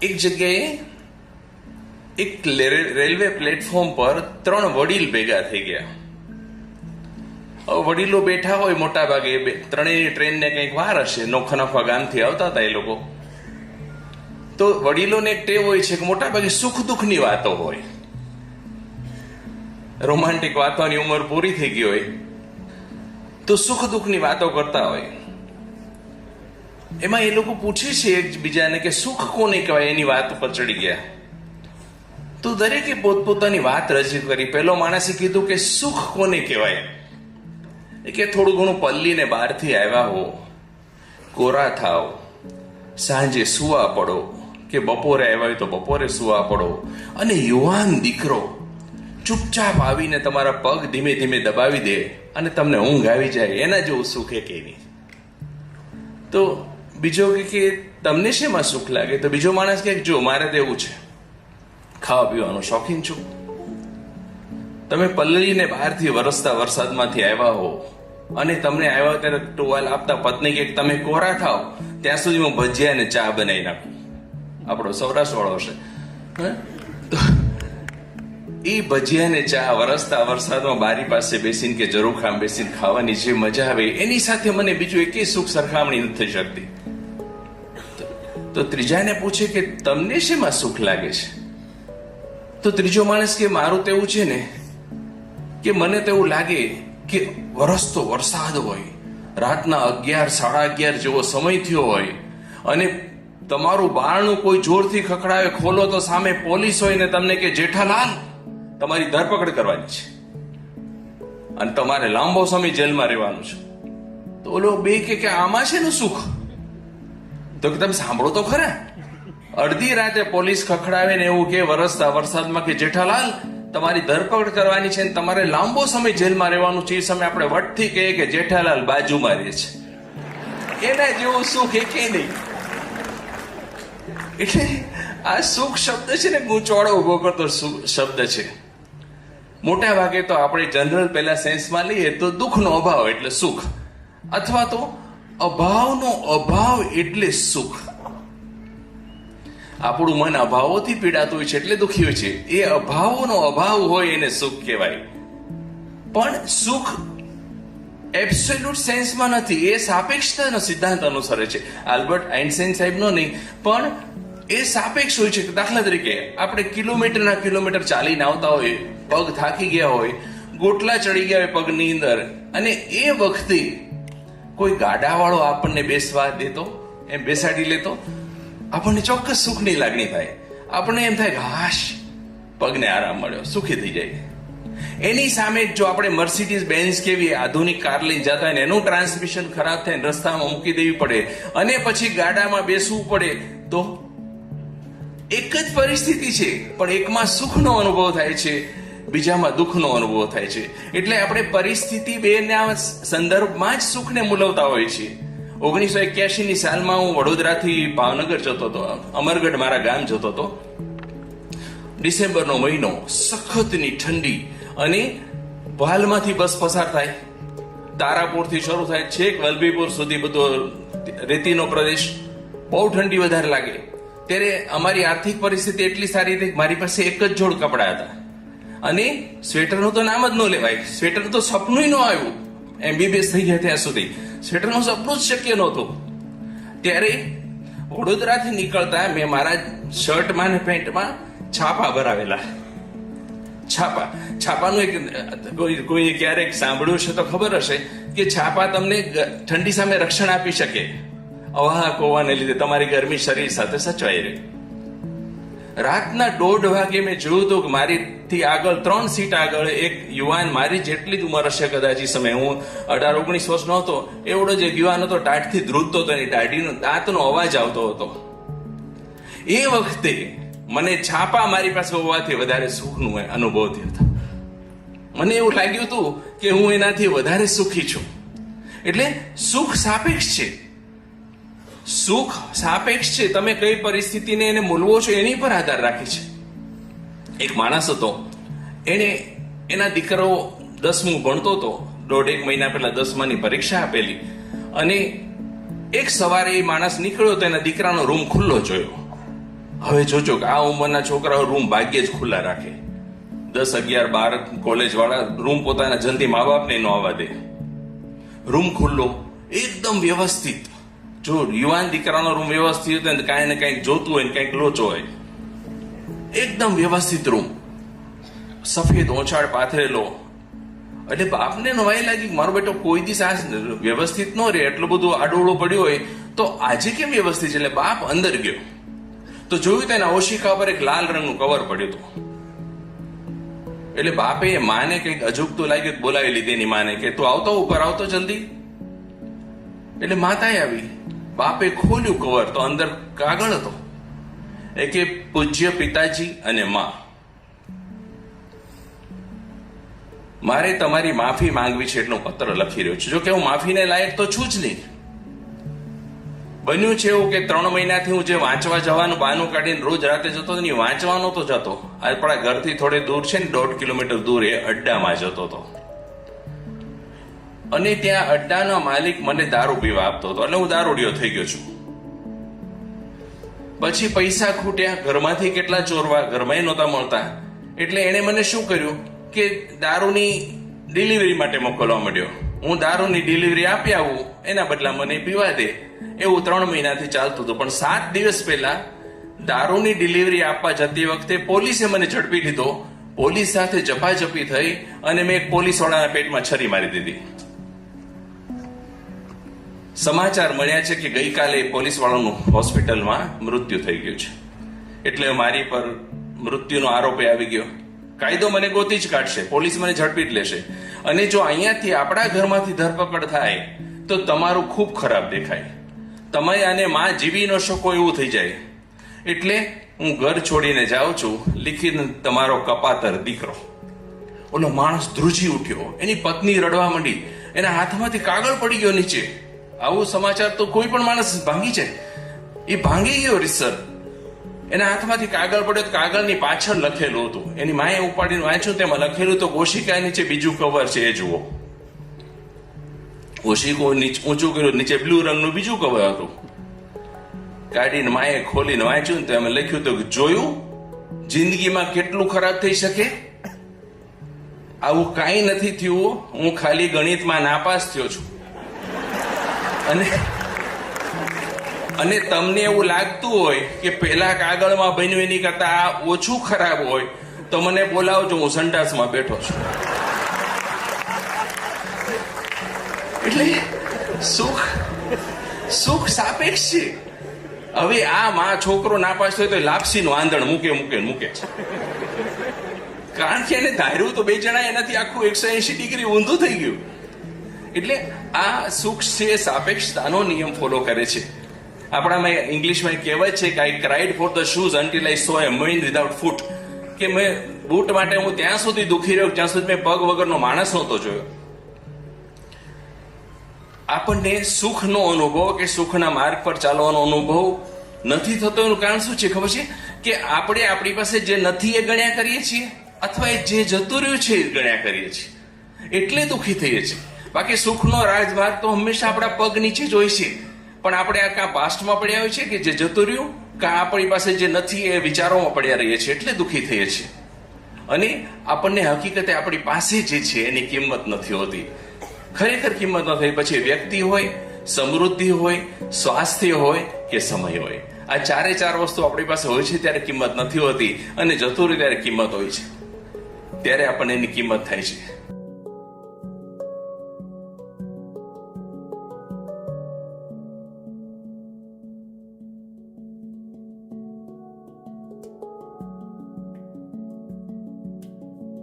એક જગ્યાએ એક રેલવે પ્લેટફોર્મ પર 3 વડીલ ભેગા થઈ ગયા. હવે વડીલો બેઠા હોય મોટા ભાગે, ત્રણેય ટ્રેનને કંઈક વાર હશે, નોખા ગામથી આવતા હતા એ લોકો. તો વડીલોને એક ટેવ હોય છે કે મોટા ભાગે સુખ દુઃખની વાતો હોય, રોમાન્ટિક વાતોની ઉંમર પૂરી થઈ ગઈ હોય તો સુખ દુઃખની વાતો કરતા હોય. એમાં એ લોકો પૂછે છે એકબીજાને કે સુખ કોને કહેવાય, એની વાત ઉપર ચડી ગયા. તો દરેકે પોતપોતાની વાત રજૂ કરી. પહેલો માણસે કીધું કે સુખ કોને કહેવાય, કે થોડું ઘણું પલ્લીને બહારથી આવ્યા હો, કોરા થાવ, સાંજે સુવા પડો, કે બપોરે આવ્યા હોય તો બપોરે સુવા પડો, અને યુવાન દીકરો ચૂપચાપ આવીને તમારા પગ ધીમે ધીમે દબાવી દે અને તમને ઊંઘ આવી જાય, એના જેવું સુખ એક એની. તો બીજો કે તમને શેમાં સુખ લાગે? તો બીજો માણસ કે જો મારે તો એવું છે, ખાવા પીવાનું શોખીન છું. તમે પલ્લીને બહારથી વરસતા વરસાદમાંથી આવ્યા હો અને તમને આવ્યા ત્યારે ટુવાલ આપતા પત્ની કે તમે કોરા થાવ ત્યાં સુધી હું ભજીયા અને ચા બનાવી નાખું. આપણો સૌરાષ્ટ્ર વાળો હશે. એ ભજીયા ને ચા વરસતા વરસાદમાં બારી પાસે બેસીને કે ઝરૂખામ બેસીને ખાવાની જે મજા આવે એની સાથે મને બીજું એકેય સુખ સરખામણી નથી થઈ શકતી. તો ત્રીજાને પૂછે કે તમને શેમાં સુખ લાગે છે? તો ત્રીજો માણસ કે મારું તો એવું છે ને કે મને તો એવું લાગે કે વરસતો વરસાદ હોય, રાતના 11, 11:30 જેવો સમય થયો હોય અને તમારું બારણું કોઈ જોરથી ખખડાવે, ખોલો તો સામે પોલીસ હોય ને તમને કે જેઠાલાલ તમારી ધરપકડ કરવાની છે અને તમારે લાંબો સમય જેલમાં રહેવાનું છે. તો ઓલો બે કે આમાં છે ને સુખ? તો કે તમે સાંભળો તો ખરા, અડધી રાતે પોલીસ ખખડાવે ને એવું કે વરસતા વરસાદમાં કે જેઠાલાલ તમારી ધરપકડ કરવાની છે ને તમારે લાંબો સમય જેલમાં રહેવાનું છે. એ સમય આપણે વટથી કહીએ કે જેઠાલાલ બાજુમાં રહે છે. એના જેવું સુખ એકે નહીં. એટલે આ સુખ શબ્દ છે ને ગૂંચવાડો ઉભો કરતો શબ્દ છે. મોટા ભાગે તો આપણે જનરલ પહેલા સેન્સમાં લઈએ તો દુઃખનો અભાવ એટલે સુખ, અથવા તો અભાવનો અભાવ એટલે સુખ. આપણું મન અભાવોથી પીડાતું હોય છે એટલે દુઃખી હોય છે. એ અભાવોનો અભાવ હોય એને સુખ કહેવાય. પણ સુખ એબ્સોલ્યુટ સેન્સમાં નથી, એ સાપેક્ષતાનો સિદ્ધાંત અનુસરે છે. આલ્બર્ટ આઇન્સ્ટાઈન સાહેબનો નહીં, પણ એ સાપેક્ષ હોય છે. દાખલા તરીકે આપણે કિલોમીટરના કિલોમીટર ચાલીને આવતા હોય, પગ થાકી ગયા હોય, ગોટલા ચડી ગયા હોય પગની અંદર, અને એ વખતે કોઈ ગાડાવાળો આપણને બેસવા દેતો, એમ બેસાડી લેતો, આપણને ચોક્કસ સુખની લાગણી થાય. આપણને એમ થાય કે હાશ પગને આરામ મળ્યો, સુખી થઈ જાય. એની સામે જો આપણે મર્સિડીઝ બેન્ઝ કેવી આધુનિક કાર લઈને જતા હોય ને એનું ટ્રાન્સમિશન ખરાબ થાય, રસ્તામાં મૂકી દેવી પડે અને પછી ગાડામાં બેસવું પડે, તો એક જ પરિસ્થિતિ છે પણ એકમાં સુખનો અનુભવ થાય છે, બીજામાં દુઃખનો અનુભવ થાય છે. એટલે આપણે પરિસ્થિતિ બેના સંદર્ભમાં જ સુખને મૂલવતા હોય છીએ. 1981ની સાલમાં હું વડોદરાથી ભાવનગર જતો હતો, અમરગઢ મારા ગામ જતો હતો. ડિસેમ્બરનો મહિનો, સખતની ઠંડી, અને ભાલમાંથી બસ પસાર થાય, તારાપુરથી શરૂ થાય છેક વલભીપુર સુધી બધો રેતીનો પ્રદેશ, બહુ ઠંડી વધારે લાગે. ત્યારે અમારી આર્થિક પરિસ્થિતિ એટલી સારી હતી કે મારી પાસે એક જ જોડ કપડા હતા અને સ્વેટરનું તો નામ જ ન લેવાય. સ્વેટર તો સપનું ન આવ્યું, MBBS થઈ ગયા ત્યાં સુધી સ્વેટરનું સપનું જ શક્ય નહોતું. ત્યારે વડોદરાથી નીકળતા મેં મારા શર્ટમાં ને પેન્ટમાં છાપા ભરાવેલા. છાપાનું એક કોઈ ક્યારેક સાંભળ્યું છે તો ખબર હશે કે છાપા તમને ઠંડી સામે રક્ષણ આપી શકે. અવાહક હોવાને લીધે તમારી ગરમી શરીર સાથે સચવાઈ રહે. રાતના 1:30 વાગે મેં જોયું હતું કે મારીથી આગળ 3 સીટ આગળ એક યુવાન, મારી જેટલી જ ઉંમર હશે કદાચ એ સમયે, હું 18-19 વર્ષનો હતો, એવડો જ એક યુવાન હતો, ટાઢથી ધ્રુજતો હતો, એની દાઢીનો દાંતનો અવાજ આવતો હતો. એ વખતે મને છાપા મારી પાસે હોવાથી વધારે સુખનું અનુભવ થયો હતો. મને એવું લાગ્યું હતું કે હું એનાથી વધારે સુખી છું. એટલે સુખ સાપેક્ષ છે. સુખ સાપેક્ષ છે. તમે કઈ પરિસ્થિતિને એને મૂલવો છો એની પર આધાર રાખે છે. એક માણસ હતો, એને એના દીકરો 10મું ભણતો હતો. 1.5 મહિના પહેલા 10માની પરીક્ષા આપેલી, અને એક સવારે એ માણસ નીકળ્યો તો એના દીકરાનો રૂમ ખુલ્લો જોયો. હવે જોજો કે આ ઉંમરના છોકરાઓ રૂમ ભાગ્યે જ ખુલ્લા રાખે. 10, 11, 12 કોલેજ વાળા રૂમ પોતાના જલ્દી મા બાપને ન આવવા દે. રૂમ ખુલ્લો, એકદમ વ્યવસ્થિત. જો યુવાન દીકરાનો રૂમ વ્યવસ્થિત હોય ને કાંઈ ને કાંઈક જોતું હોય ને કાંઈક લોચો હોય, એકદમ વ્યવસ્થિત રૂમ, સફેદ ઓછાળ પાથરેલો. એટલે બાપને નવાઈ લાગી મારો બેટો કોઈ દિવસ આ વ્યવસ્થિત ન રહે, એટલું બધું આડોળું પડ્યું હોય તો આજે કેમ વ્યવસ્થિત છે? એટલે બાપ અંદર ગયો તો જોયું તેના ઓશિકા પર એક લાલ રંગનું કવર પડ્યું હતું. એટલે બાપે માને કંઈક અજુગતું લાગ્યું, બોલાવી લીધી એની માને કે તું આવતો ઉપર આવતો જલ્દી. એટલે માતાએ આવી, બાપે ખોલ્યું કવર તો અંદર કાગળ હતો એ કે પૂજ્ય પિતાજી અને માં, મારે તમારી માફી માંગવી છે એટલો પત્ર લખી રહ્યો છું. જો કે હું માફીને લાયક તો છું જ નહીં. બન્યું છે એવું કે 3 મહિનાથી હું જે વાંચવા જવાનું બહાનું કાઢીને રોજ રાતે જતો હતો ને, વાંચવા નહોતો જતો. આપણા ઘરથી થોડે દૂર છે ને, 1.5 કિલોમીટર દૂર એ અડ્ડામાં જતો હતો. અને ત્યાં અડ્ડાનો માલિક મને દારૂ પીવા આપતો હતો, એટલે હું દારૂડિયો થઈ ગયો છું. પછી પૈસા ખૂટ્યા, ઘરમાંથી કેટલા ચોરવા, ઘરમાં નહોતા મળતા. એટલે એણે મને શું કર્યું કે દારૂની ડિલિવરી માટે મોકલવા માંડ્યો. હું દારૂની ડિલિવરી આપી આવું, એના બદલા મને પીવા દે. એવું 3 મહિનાથી ચાલતું હતું. પણ 7 દિવસ પહેલા દારૂની ડિલિવરી આપવા જતી વખતે પોલીસે મને ઝડપી લીધો. પોલીસ સાથે ઝપાઝપી થઈ અને મેં એક પોલીસ વાળાના પેટમાં છરી મારી દીધી. સમાચાર મળ્યા છે કે ગઈકાલે પોલીસ વાળાનું હોસ્પિટલમાં મૃત્યુ થઈ ગયું છે. એટલે મારી પર મૃત્યુનો આરોપ આવી ગયો. કાયદો મને ગોતી જ કાઢશે, પોલીસ મને ઝડપી જ લેશે. અને જો અહીંયાથી આપણા ઘરમાંથી ધરપકડ થાય તો તમારું ખૂબ ખરાબ દેખાય. તમે આને માં જીવી ન શકો એવું થઈ જાય. એટલે હું ઘર છોડીને જાઉં છું, લીખીને તમારો કપાતર દીકરો. ઓલો માણસ ધ્રુજી ઉઠ્યો, એની પત્ની રડવા માંડી, એના હાથમાંથી કાગળ પડી ગયો નીચે. આવું સમાચાર તો કોઈ પણ માણસ ભાંગી જાય. એ ભાંગી ગયો રીતસર. એના હાથમાંથી કાગળ પડ્યો, કાગળની પાછળ લખેલું હતું. એની માએ ઉપાડીને વાંચ્યું, તેમાં લખેલું તો ઓશિકા નીચે બીજું કવર છે, એ જુઓ. ઓશિકો ઊંચું કર્યું, નીચે બ્લુ રંગનું બીજું કવર હતું. કાઢીને માએ ખોલીને વાંચ્યું ને તેમાં લખ્યું તો જોયું જિંદગીમાં કેટલું ખરાબ થઈ શકે. આવું કાંઈ નથી થયું, હું ખાલી ગણિતમાં નાપાસ થયો છું. અને તમને એવું લાગતું હોય કે પેલા કાગળમાં બન્યું એની કરતા આ ઓછું ખરાબ હોય તો મને બોલાવજો, હું સંડાસમાં બેઠો છું. એટલે સુખ સાપેક્ષ છે. હવે આ માં છોકરો નાપાસ થયો તો લાપસીનું આંધણ મૂકે છે. કારણ કે એને ધાર્યું તો 2 જણા એનાથી આખું 180 ડિગ્રી ઊંધું થઈ ગયું. એટલે આ સુખ છે સાપેક્ષતાનો નિયમ ફોલો કરે છે. આપણામાં ઇંગ્લિશમાં કહેવાય છે કે I cried for the shoes until I saw a man without foot. કે મેં બૂટ માટે હું ત્યાં સુધી દુખી રહ્યો જ્યાં સુધી મેં પગ વગરનો માણસ નહોતો જોયો. આપણને સુખનો અનુભવ કે સુખના માર્ગ પર ચાલવાનો અનુભવ નથી થતો. એનું કારણ શું છે ખબર છે? કે આપણે આપણી પાસે જે નથી એ ગણ્યા કરીએ છીએ, અથવા એ જે જતું રહ્યું છે એ ગણ્યા કરીએ છીએ, એટલે દુઃખી થઈએ છીએ. બાકી સુખનો રાજમાર્ગ તો હંમેશા આપણા પગ નીચે જ હોય છે. પણ આપણે આ કાં પાસ્ટમાં પડ્યા હોય છે કે જે જતું રહ્યું, કાં આપણી પાસે જે નથી એ વિચારોમાં પડ્યા રહીએ છીએ, એટલે દુઃખી થઈએ છીએ. અને આપણને હકીકતે આપણી પાસે જે છે એની કિંમત નથી હોતી. ખરેખર કિંમત ન થઈ પછી વ્યક્તિ હોય, સમૃદ્ધિ હોય, સ્વાસ્થ્ય હોય કે સમય હોય, આ 4 વસ્તુ આપણી પાસે હોય છે ત્યારે કિંમત નથી હોતી. અને જતું રહ્યું ત્યારે કિંમત હોય છે. ત્યારે આપણને એની કિંમત થાય છે.